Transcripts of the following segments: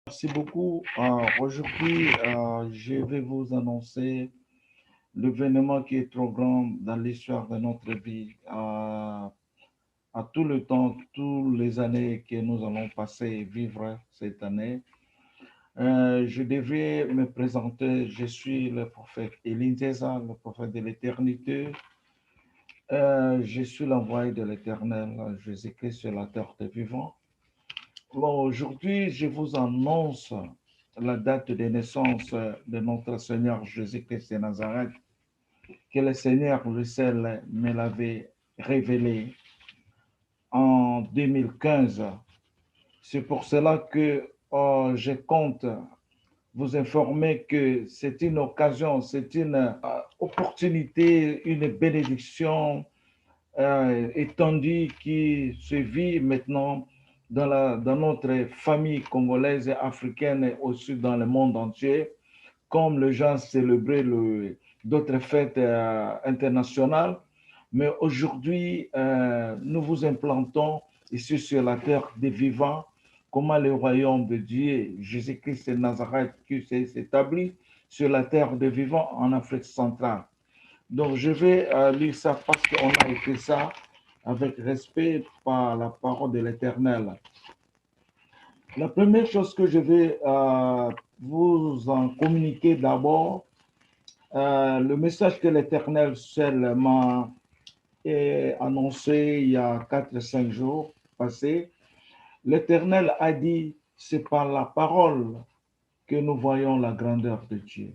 Merci beaucoup. Aujourd'hui, je vais vous annoncer l'événement qui est trop grand dans l'histoire de notre vie, à tout le temps, toutes les années que nous allons passer et vivre cette année. Je devais me présenter, je suis le prophète Elinzeza, le prophète de l'éternité. Je suis l'envoyé de l'Éternel, Jésus-Christ sur la terre des vivants. Bon, aujourd'hui, je vous annonce la date de naissance de notre Seigneur Jésus-Christ de Nazareth, que le Seigneur, le ciel, me l'avait révélé en 2015. C'est pour cela que je compte vous informer que c'est une occasion, c'est une opportunité, une bénédiction étendue qui se vit maintenant dans notre famille congolaise et africaine et aussi dans le monde entier, comme les gens célébraient d'autres fêtes internationales. Mais aujourd'hui, nous vous implantons ici sur la terre des vivants, comment le royaume de Dieu, Jésus-Christ de Nazareth, qui s'est établi sur la terre des vivants en Afrique centrale. Donc, je vais lire ça parce qu'on a écrit ça avec respect par la parole de l'Éternel. La première chose que je vais vous en communiquer d'abord, le message que l'Éternel seul m'a annoncé il y a 4 5 jours passés. L'Éternel a dit, c'est par la parole que nous voyons la grandeur de Dieu.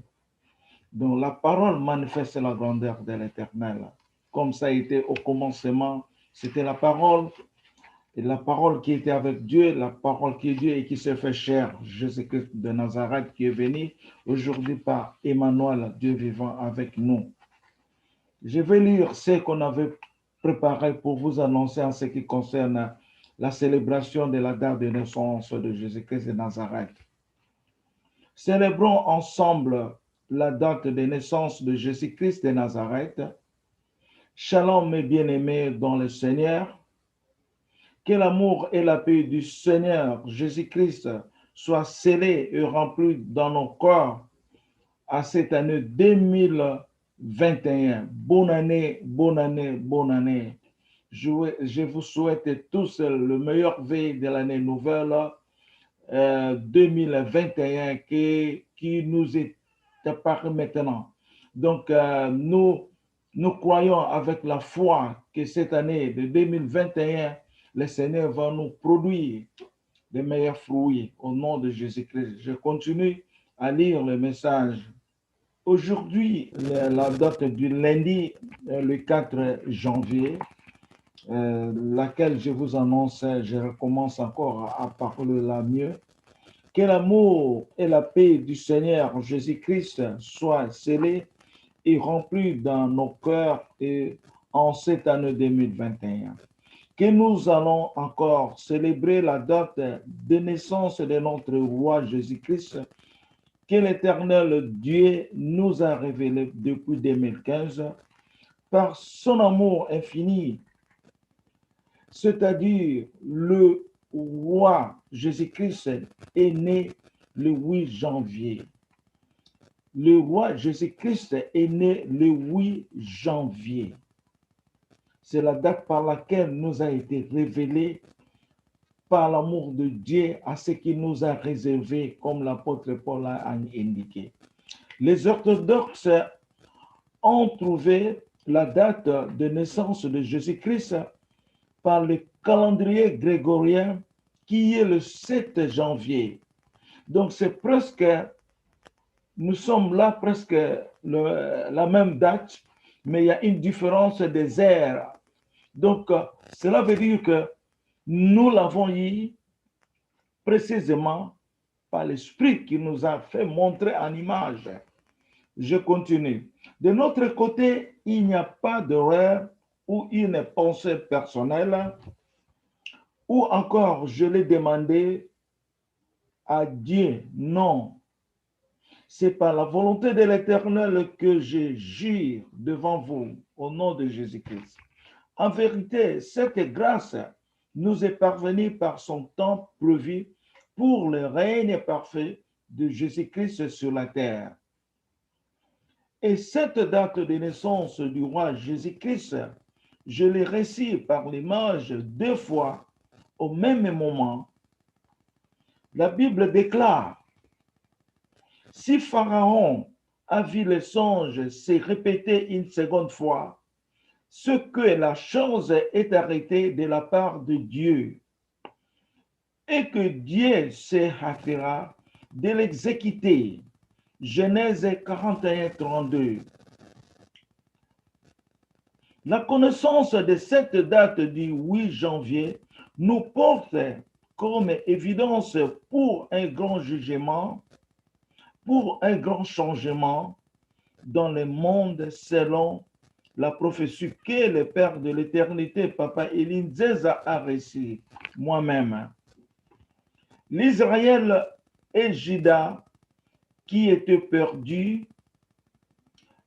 Donc la parole manifeste la grandeur de l'Éternel. Comme ça a été au commencement, c'était la parole, et la parole qui était avec Dieu, la parole qui est Dieu et qui s'est fait chair, Jésus-Christ de Nazareth qui est venu aujourd'hui par Emmanuel, Dieu vivant avec nous. Je vais lire ce qu'on avait préparé pour vous annoncer en ce qui concerne la célébration de la date de naissance de Jésus-Christ de Nazareth. Célébrons ensemble la date de naissance de Jésus-Christ de Nazareth. Shalom, mes bien-aimés dans le Seigneur. Que l'amour et la paix du Seigneur Jésus-Christ soient scellés et remplis dans nos corps à cette année 2021. Bonne année, bonne année, bonne année. Je vous souhaite tous le meilleur vœu de l'année nouvelle 2021 qui nous est apparu maintenant. Donc, nous croyons avec la foi que cette année de 2021, le Seigneur va nous produire des meilleurs fruits au nom de Jésus-Christ. Je continue à lire le message. Aujourd'hui, la date du lundi, le 4 janvier, laquelle je vous annonce, je recommence encore à parler la mieux. Que l'amour et la paix du Seigneur Jésus-Christ soient scellés et remplis dans nos cœurs et en cette année 2021. Que nous allons encore célébrer la date de naissance de notre roi Jésus-Christ, que l'Éternel Dieu nous a révélé depuis 2015 par son amour infini, c'est-à-dire le roi Jésus-Christ est né le 8 janvier. Le roi Jésus-Christ est né le 8 janvier. C'est la date par laquelle nous a été révélé par l'amour de Dieu à ce qu'il nous a réservé, comme l'apôtre Paul a indiqué. Les orthodoxes ont trouvé la date de naissance de Jésus-Christ par le calendrier grégorien qui est le 7 janvier. Donc c'est presque, nous sommes là presque la même date, mais il y a une différence des ères. Donc cela veut dire que nous l'avons eu précisément par l'Esprit qui nous a fait montrer en image. Je continue. De notre côté, il n'y a pas d'erreur ou une pensée personnelle, ou encore je l'ai demandé à Dieu. Non, c'est par la volonté de l'Éternel que je jure devant vous au nom de Jésus-Christ. En vérité, cette grâce nous est parvenue par son temps prévu pour le règne parfait de Jésus-Christ sur la terre. Et cette date de naissance du roi Jésus-Christ, je l'ai reçue par l'image 2 fois au même moment. La Bible déclare, si Pharaon a vu le songe se répéter une seconde fois, ce que la chose est arrêtée de la part de Dieu, et que Dieu se hâtera de l'exécuter. Genèse 41, 32. La connaissance de cette date du 8 janvier nous porte comme évidence pour un grand jugement, pour un grand changement dans le monde selon la prophétie que le Père de l'éternité, Papa Eline Zeza, a reçue moi-même. L'Israël et Juda qui étaient perdus,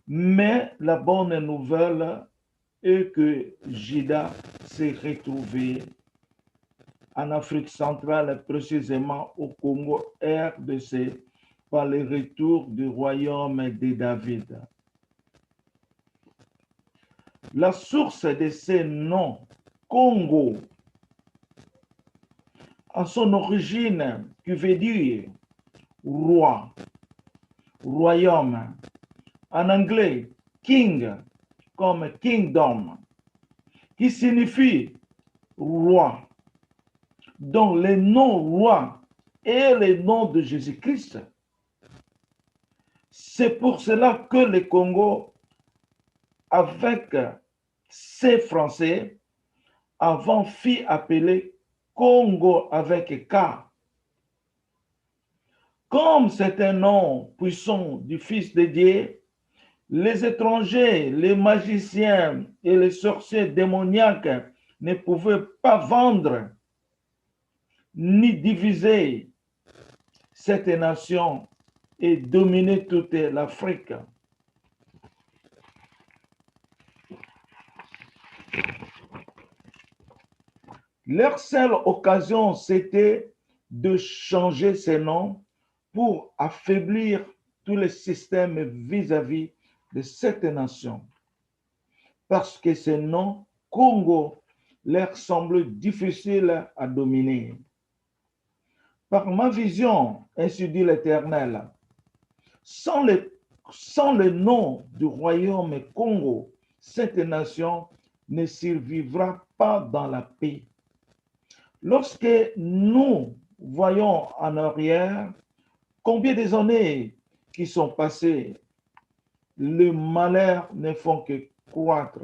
mais la bonne nouvelle est que Juda s'est retrouvé en Afrique centrale, précisément au Congo RDC, par le retour du royaume de David. La source de ces noms, Congo, à son origine, qui veut dire roi, royaume, en anglais, king, comme kingdom, qui signifie roi, dont le nom roi est le nom de Jésus-Christ. C'est pour cela que le Congo, avec ses Français, avant fut appelé Congo avec K. Comme c'est un nom puissant du Fils de Dieu, les étrangers, les magiciens et les sorciers démoniaques ne pouvaient pas vendre ni diviser cette nation et dominer toute l'Afrique. Leur seule occasion, c'était de changer ces noms pour affaiblir tout le système vis-à-vis de cette nation. Parce que ce nom, Congo, leur semble difficile à dominer. Par ma vision, ainsi dit l'Éternel, sans le nom du royaume Congo, cette nation ne survivra pas dans la paix. Lorsque nous voyons en arrière combien des années qui sont passées, le malheur ne font que croître.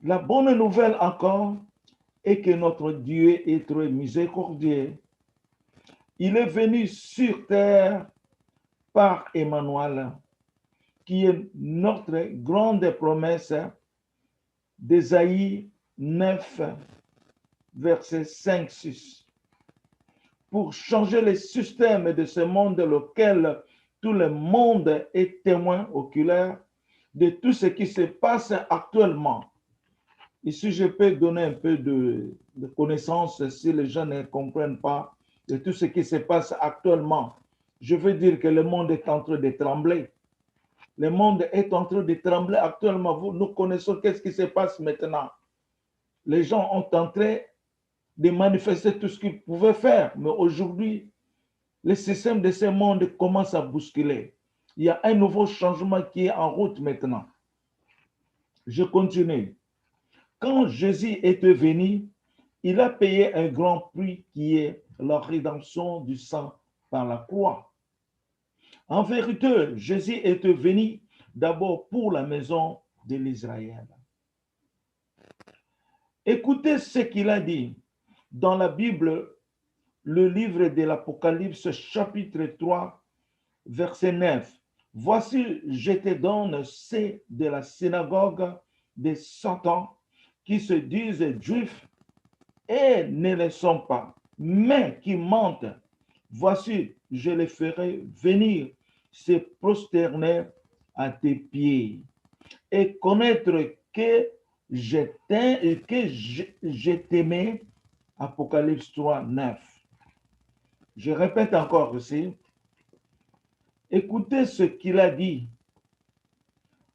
La bonne nouvelle encore est que notre Dieu est très miséricordieux. Il est venu sur terre par Emmanuel, qui est notre grande promesse d'Ésaïe 9, verset 5-6. Pour changer le système de ce monde dans lequel tout le monde est témoin oculaire de tout ce qui se passe actuellement. Ici, je peux donner un peu de connaissances si les gens ne comprennent pas de tout ce qui se passe actuellement. Je veux dire que le monde est en train de trembler. Le monde est en train de trembler actuellement. Nous connaissons qu'est-ce qui se passe maintenant. Les gens ont en train de manifester tout ce qu'ils pouvaient faire. Mais aujourd'hui, le système de ce monde commence à bousculer. Il y a un nouveau changement qui est en route maintenant. Je continue. Quand Jésus est venu, il a payé un grand prix qui est la rédemption du sang par la croix. En vérité, Jésus est venu d'abord pour la maison de l'Israël. Écoutez ce qu'il a dit dans la Bible, le livre de l'Apocalypse, chapitre 3, verset 9. Voici, je te donne ceux de la synagogue de Satan qui se disent juifs et ne le sont pas, mais qui mentent. Voici, je les ferai venir se prosterner à tes pieds et connaître que je t'aimais Apocalypse 3, 9. Je répète encore ici. Écoutez ce qu'il a dit.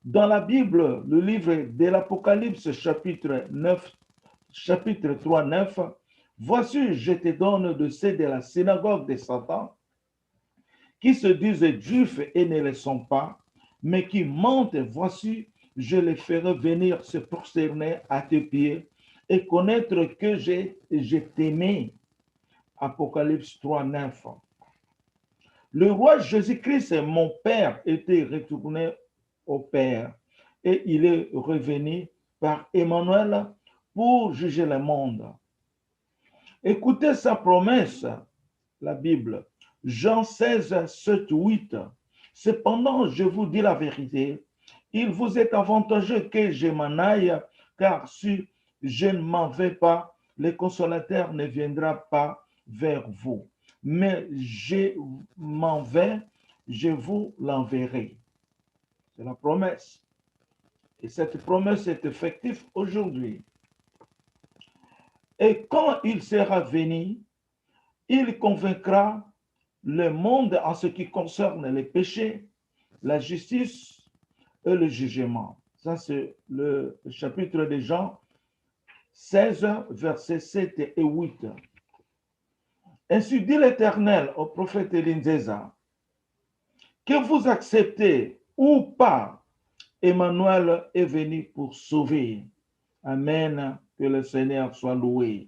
Dans la Bible, le livre de l'Apocalypse, chapitre 3, 9, voici, je te donne de ceux de la synagogue de Satan, qui se disent juifs et ne le sont pas, mais qui mentent. Voici, je les ferai venir se prosterner à tes pieds et connaître que je t'aimais. Apocalypse 3, 9. Le roi Jésus-Christ, mon Père, était retourné au Père et il est revenu par Emmanuel pour juger le monde. Écoutez sa promesse, la Bible. Jean 16, 7, 8. Cependant, je vous dis la vérité, il vous est avantageux que je m'en aille, car si je ne m'en vais pas, le consolateur ne viendra pas vers vous. Mais je m'en vais, je vous l'enverrai. C'est la promesse. Et cette promesse est effective aujourd'hui. Et quand il sera venu, il convaincra le monde en ce qui concerne les péchés, la justice et le jugement. Ça, c'est le chapitre de Jean 16, versets 7 et 8. Ainsi dit l'Éternel au prophète Élisée, que vous acceptez ou pas, Emmanuel est venu pour sauver. Amen, que le Seigneur soit loué.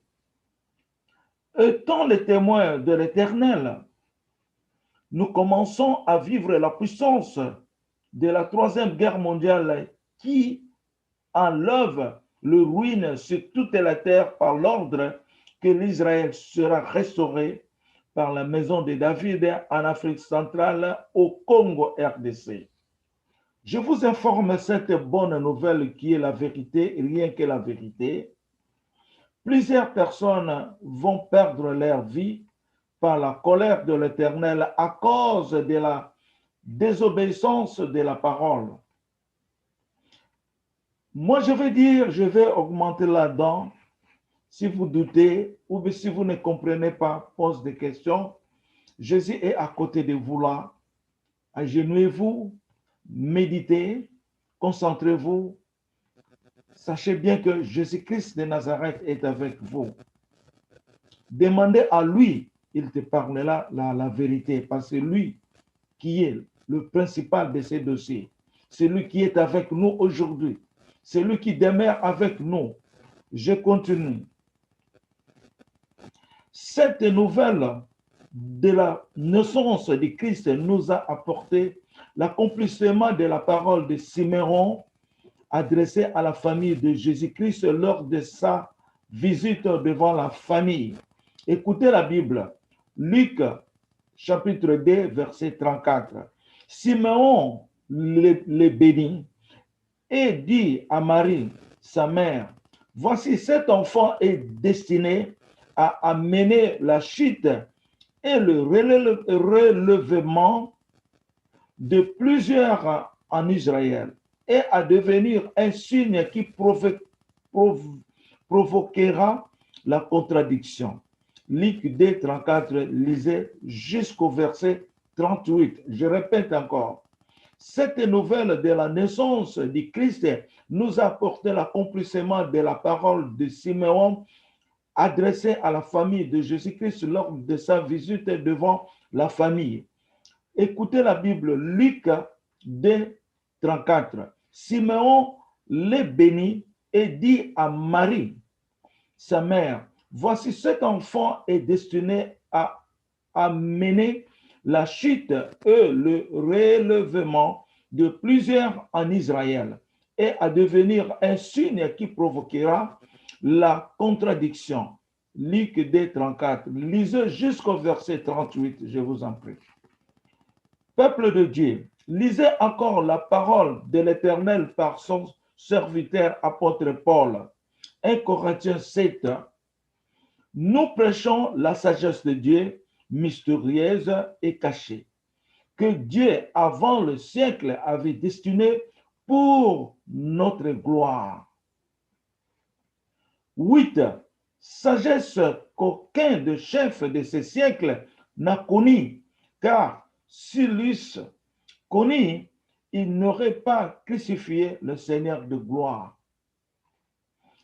Étant les témoins de l'Éternel, nous commençons à vivre la puissance de la Troisième Guerre mondiale qui enlève le ruine sur toute la terre par l'ordre que l'Israël sera restauré par la maison de David en Afrique centrale, au Congo RDC. Je vous informe cette bonne nouvelle qui est la vérité, rien que la vérité. Plusieurs personnes vont perdre leur vie par la colère de l'Éternel à cause de la désobéissance de la parole. Moi, je vais augmenter là-dedans. Si vous doutez ou si vous ne comprenez pas, pose des questions. Jésus est à côté de vous là. Agenouillez-vous, méditez, concentrez-vous. Sachez bien que Jésus-Christ de Nazareth est avec vous. Demandez à lui, il te parlera la vérité, parce que lui qui est le principal de ces dossiers, c'est lui qui est avec nous aujourd'hui, c'est lui qui demeure avec nous. Je continue. Cette nouvelle de la naissance de Christ nous a apporté l'accomplissement de la parole de Simeon adressée à la famille de Jésus-Christ lors de sa visite devant la famille. Écoutez la Bible. Luc, chapitre 2, verset 34. Simeon le bénit et dit à Marie, sa mère, voici cet enfant est destiné à amener la chute et le relèvement de plusieurs en Israël et à devenir un signe qui provoquera la contradiction. Luc 2, 34, lisez jusqu'au verset 38. Je répète encore. Cette nouvelle de la naissance du Christ nous a apporté l'accomplissement de la parole de Simeon adressée à la famille de Jésus-Christ lors de sa visite devant la famille. Écoutez la Bible, Luc 2, 34. Simeon les bénit et dit à Marie, sa mère, voici cet enfant est destiné à amener la chute et le relèvement de plusieurs en Israël et à devenir un signe qui provoquera la contradiction. Luc 2, 34. Lisez jusqu'au verset 38, je vous en prie. Peuple de Dieu, lisez encore la parole de l'Éternel par son serviteur apôtre Paul. 1 Corinthiens 7. Nous prêchons la sagesse de Dieu, mystérieuse et cachée, que Dieu, avant le siècle, avait destinée pour notre gloire. 8. sagesse qu'aucun des chefs de ce siècle n'a connue, car s'il l'eusse connue, il n'aurait pas crucifié le Seigneur de gloire.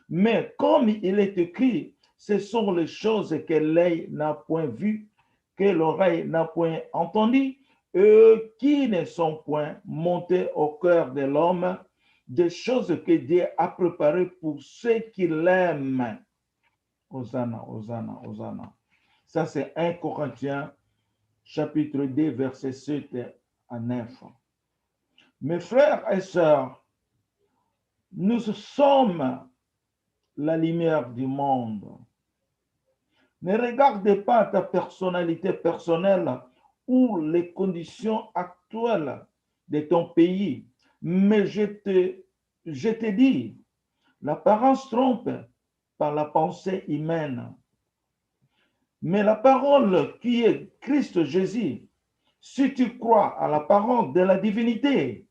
Mais comme il est écrit, ce sont les choses que l'œil n'a point vues, que l'oreille n'a point entendues, et qui ne sont point montées au cœur de l'homme, des choses que Dieu a préparées pour ceux qui l'aiment. Hosanna, Hosanna, Hosanna. Ça, c'est 1 Corinthiens, chapitre 2, versets 7 à 9. Mes frères et sœurs, nous sommes la lumière du monde. Ne regardez pas ta personnalité personnelle ou les conditions actuelles de ton pays, mais je te dis, l'apparence trompe par la pensée humaine. Mais la parole qui est Christ Jésus, si tu crois à la parole de la divinité,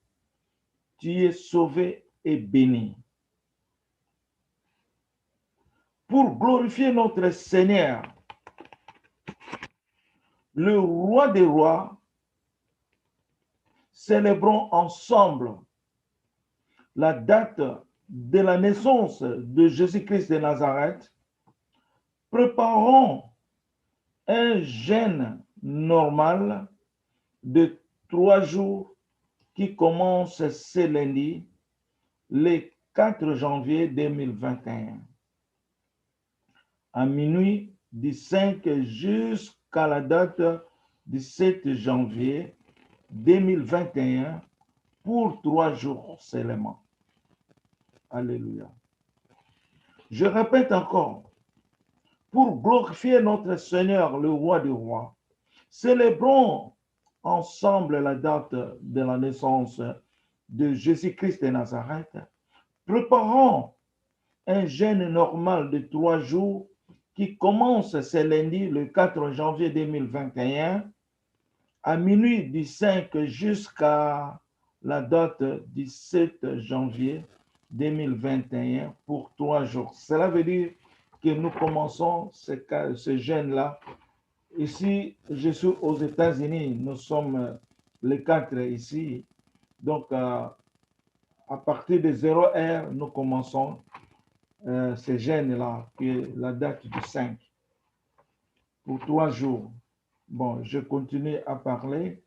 tu es sauvé et béni. Pour glorifier notre Seigneur, le roi des rois, célébrons ensemble la date de la naissance de Jésus-Christ de Nazareth. Préparons un jeûne normal de 3 jours qui commence ce lundi, le 4 janvier 2021, à minuit du 5 jusqu'à la date du 7 janvier 2021 pour 3 jours seulement. Alléluia. Je répète encore, pour glorifier notre Seigneur, le roi des rois, célébrons ensemble la date de la naissance de Jésus-Christ de Nazareth. Préparons un jeûne normal de 3 jours qui commence ce lundi, le 4 janvier 2021, à minuit du 5 jusqu'à la date du 7 janvier 2021 pour 3 jours. Cela veut dire que nous commençons ce jeûne-là. Ici, je suis aux États-Unis, nous sommes les 4 ici. Donc, à partir de 0 heure, nous commençons ce jeûne-là, qui est la date du 5, pour 3 jours. Bon, je continue à parler.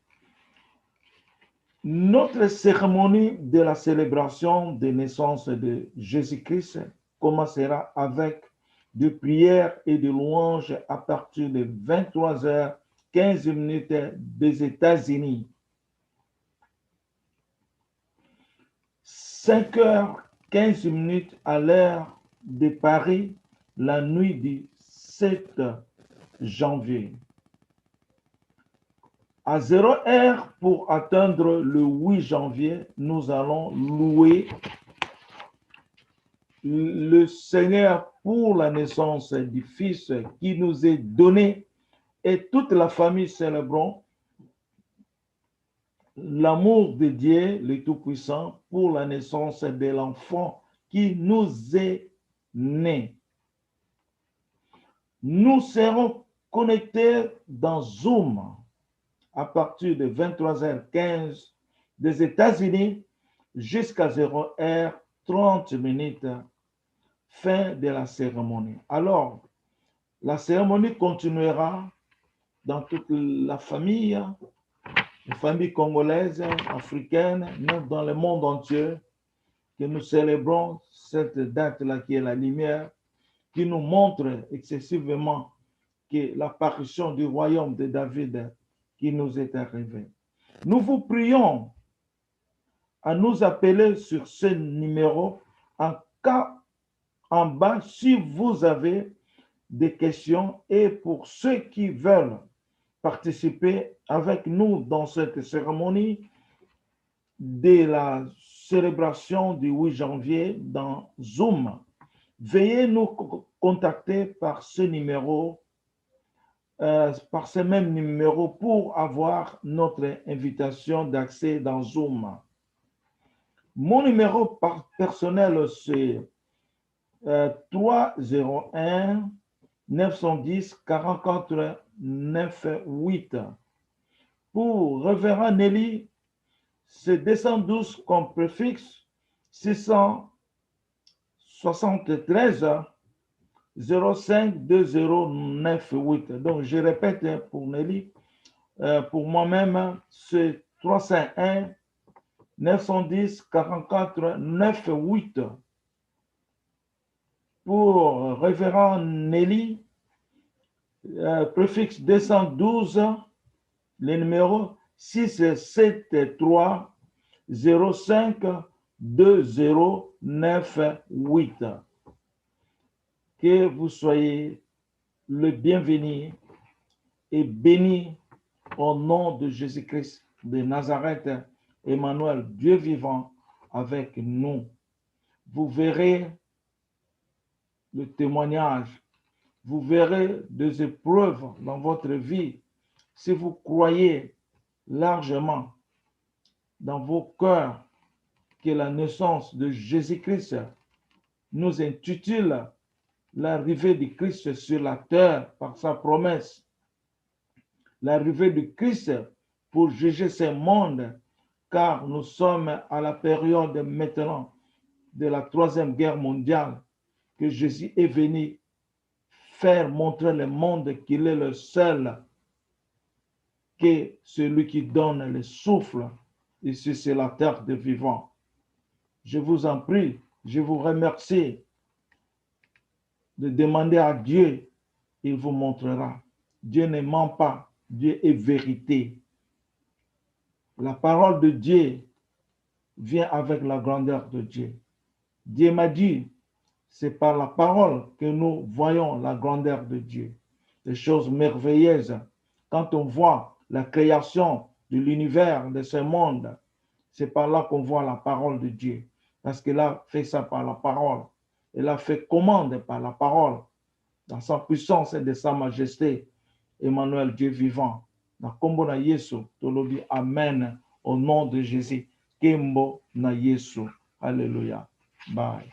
Notre cérémonie de la célébration de naissance de Jésus-Christ commencera avec de prières et de louanges à partir de 23h15 des États-Unis. 5h15 à l'heure de Paris, la nuit du 7 janvier. À 0 heure pour atteindre le 8 janvier, nous allons louer le Seigneur pour la naissance du Fils qui nous est donné, et toute la famille célébrons l'amour de Dieu, le Tout-Puissant, pour la naissance de l'enfant qui nous est né. Nous serons connectés dans Zoom à partir de 23h15 des États-Unis jusqu'à 0h30, fin de la cérémonie. Alors, la cérémonie continuera dans toute la famille, les familles congolaises, africaines, même dans le monde entier, que nous célébrons cette date-là qui est la lumière, qui nous montre excessivement que l'apparition du royaume de David qui nous est arrivé. Nous vous prions à nous appeler sur ce numéro en bas si vous avez des questions, et pour ceux qui veulent participer avec nous dans cette cérémonie de la célébration du 8 janvier dans Zoom, veuillez nous contacter par ce numéro, par ce même numéro, pour avoir notre invitation d'accès dans Zoom. Mon numéro personnel, c'est 301 910 44 98. Pour Révérend Nelly, c'est 212 comme préfixe 673 05 2098. Donc, je répète pour Nelly, pour moi-même, c'est 301 910 44 98. Pour Révérend Nelly, préfixe 212, le numéro 673 05 2098. Que vous soyez le bienvenu et béni au nom de Jésus-Christ de Nazareth, Emmanuel, Dieu vivant avec nous. Vous verrez le témoignage, vous verrez des épreuves dans votre vie. Si vous croyez largement dans vos cœurs que la naissance de Jésus-Christ nous intitule l'arrivée de Christ sur la terre par sa promesse, l'arrivée de Christ pour juger ce monde, car nous sommes à la période maintenant de la Troisième Guerre mondiale, que Jésus est venu faire montrer le monde qu'il est le seul, que celui qui donne le souffle ici sur la terre des vivants. Je vous en prie, je vous remercie de demander à Dieu, il vous montrera. Dieu ne ment pas, Dieu est vérité. La parole de Dieu vient avec la grandeur de Dieu. Dieu m'a dit, c'est par la parole que nous voyons la grandeur de Dieu. Les choses merveilleuses. Quand on voit la création de l'univers, de ce monde, c'est par là qu'on voit la parole de Dieu. Parce qu'il a fait ça par la parole. Il a fait commande par la parole. Dans sa puissance et de sa majesté. Emmanuel, Dieu vivant. Na kombo na Yesu, tolobi amen. Au nom de Jésus. Kembo na Yesu. Alléluia. Bye.